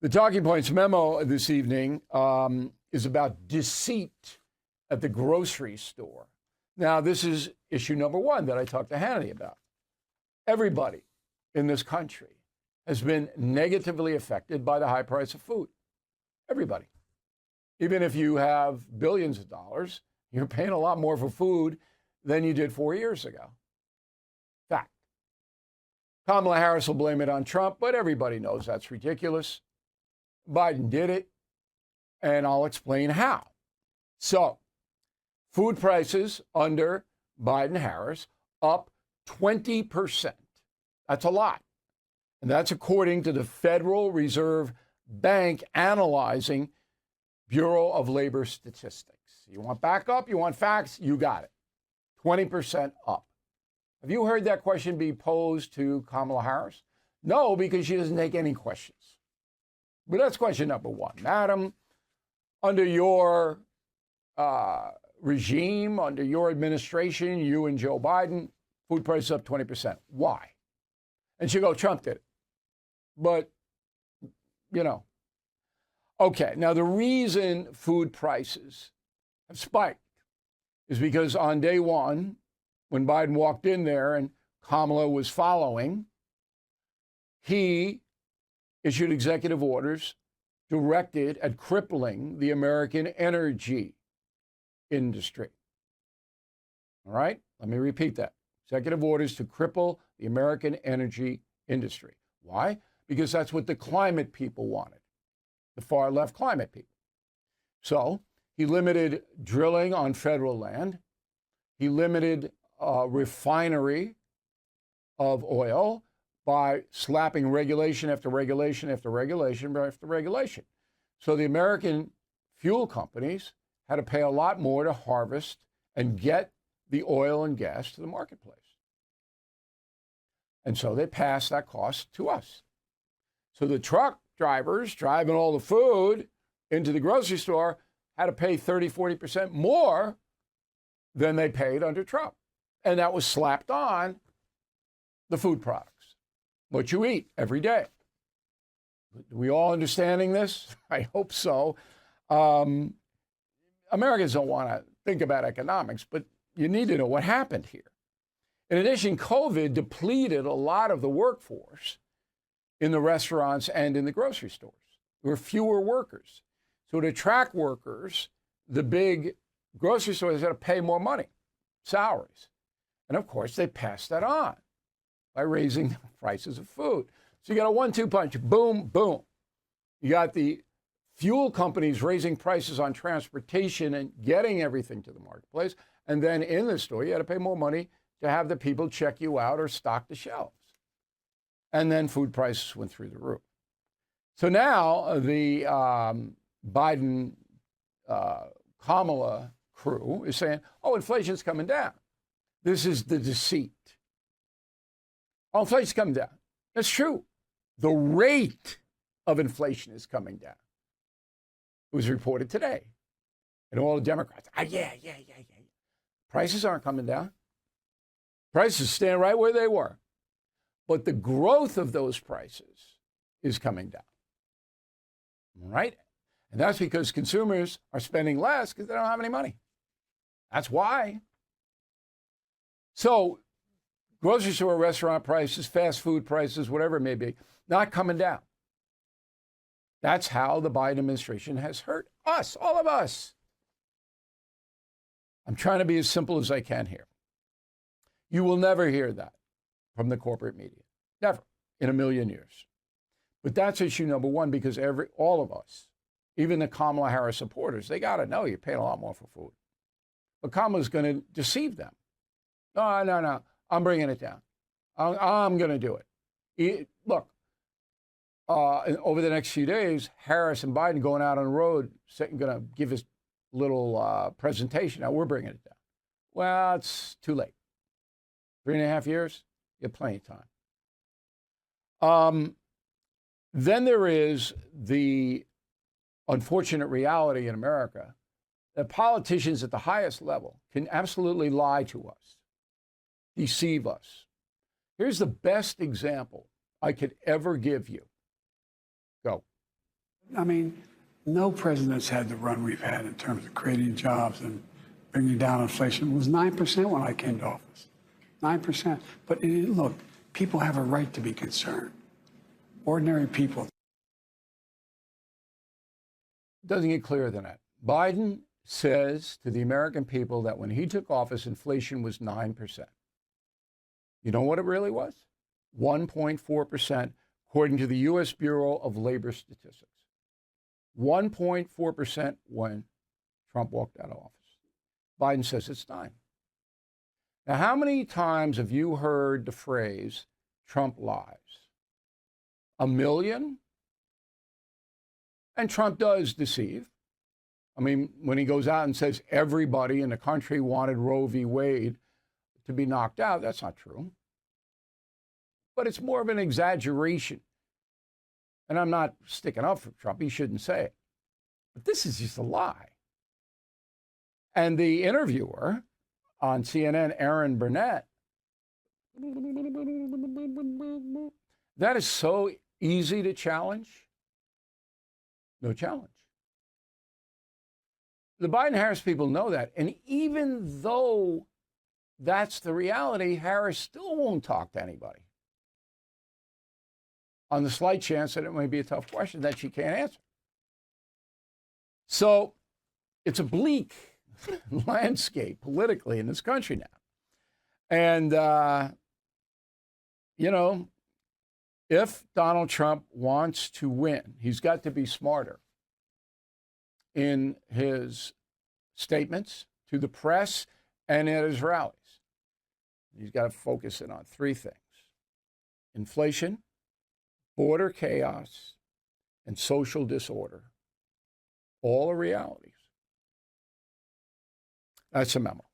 The Talking Points memo this evening is about deceit at the grocery store. Now, this is issue number one that I talked to Hannity about. Everybody in this country has been negatively affected by the high price of food. Everybody. Even if you have billions of dollars, you're paying a lot more for food than you did 4 years ago. Fact. Kamala Harris will blame it on Trump, but everybody knows that's ridiculous. Biden did it, and I'll explain how. So, food prices under Biden-Harris up 20%. That's a lot. And that's according to the Federal Reserve Bank analyzing Bureau of Labor Statistics. You want backup? You want facts? You got it. 20% up. Have you heard that question be posed to Kamala Harris? No, because she doesn't take any questions. But that's question number one. Madam, under your regime, under your administration, you and Joe Biden, food prices up 20%. Why? And she go, Trump did it. But, you know. Okay, now the reason food prices have spiked is because on day one, when Biden walked in there and Kamala was following, he issued executive orders directed at crippling the American energy industry. All right, let me repeat that. Executive orders to cripple the American energy industry. Why? Because that's what the climate people wanted, the far left climate people. So he limited drilling on federal land. He limited refinery of oil by slapping regulation after regulation after regulation after regulation. So the American fuel companies had to pay a lot more to harvest and get the oil and gas to the marketplace. And so they passed that cost to us. So the truck drivers driving all the food into the grocery store had to pay 30, 40% more than they paid under Trump. And that was slapped on the food products, what you eat every day. We all understanding this? I hope so. Americans don't want to think about economics, but you need to know what happened here. In addition, COVID depleted a lot of the workforce in the restaurants and in the grocery stores. There were fewer workers. So to attract workers, the big grocery stores had to pay more money, salaries. And of course, they passed that on by raising the prices of food. So you got a 1-2 punch, boom, boom. You got the fuel companies raising prices on transportation and getting everything to the marketplace. And then in the store, you had to pay more money to have the people check you out or stock the shelves. And then food prices went through the roof. So now the Biden Kamala crew is saying, oh, inflation's coming down. This is the deceit. Oh, inflation's coming down. That's true. The rate of inflation is coming down. It was reported today. And all the Democrats, yeah. Prices aren't coming down. Prices stand right where they were. But the growth of those prices is coming down. Right? And that's because consumers are spending less because they don't have any money. That's why. So grocery store, restaurant prices, fast food prices, whatever it may be, not coming down. That's how the Biden administration has hurt us, all of us. I'm trying to be as simple as I can here. You will never hear that from the corporate media. Never in a million years. But that's issue number one, because all of us, even the Kamala Harris supporters, they got to know you're paying a lot more for food. But Kamala's going to deceive them. No, I'm bringing it down. I'm going to do it. Look, over the next few days, Harris and Biden going out on the road, going to give his little presentation. Now we're bringing it down. Well, it's too late. 3.5 years, you have plenty of time. Then there is the unfortunate reality in America that politicians at the highest level can absolutely lie to us, deceive us. Here's the best example I could ever give you. Go. I mean, no president's had the run we've had in terms of creating jobs and bringing down inflation. It was 9% when I came to office. 9%. But look, people have a right to be concerned. Ordinary people. Doesn't get clearer than that. Biden says to the American people that when he took office, inflation was 9%. You know what it really was? 1.4%, according to the U.S. Bureau of Labor Statistics. 1.4% when Trump walked out of office. Biden says it's 9. Now, how many times have you heard the phrase, Trump lies? A million? And Trump does deceive. I mean, when he goes out and says everybody in the country wanted Roe v. Wade to be knocked out, that's not true. But it's more of an exaggeration. And I'm not sticking up for Trump. He shouldn't say it. But this is just a lie. And the interviewer on CNN, Erin Burnett, that is so easy to challenge. No challenge. The Biden-Harris people know that. And even though that's the reality, Harris still won't talk to anybody on the slight chance that it may be a tough question that she can't answer. So it's a bleak landscape politically in this country now. And, you know, if Donald Trump wants to win, he's got to be smarter in his statements to the press and at his rallies. He's got to focus in on 3 things: inflation, border chaos, and social disorder. All are realities. That's a memo.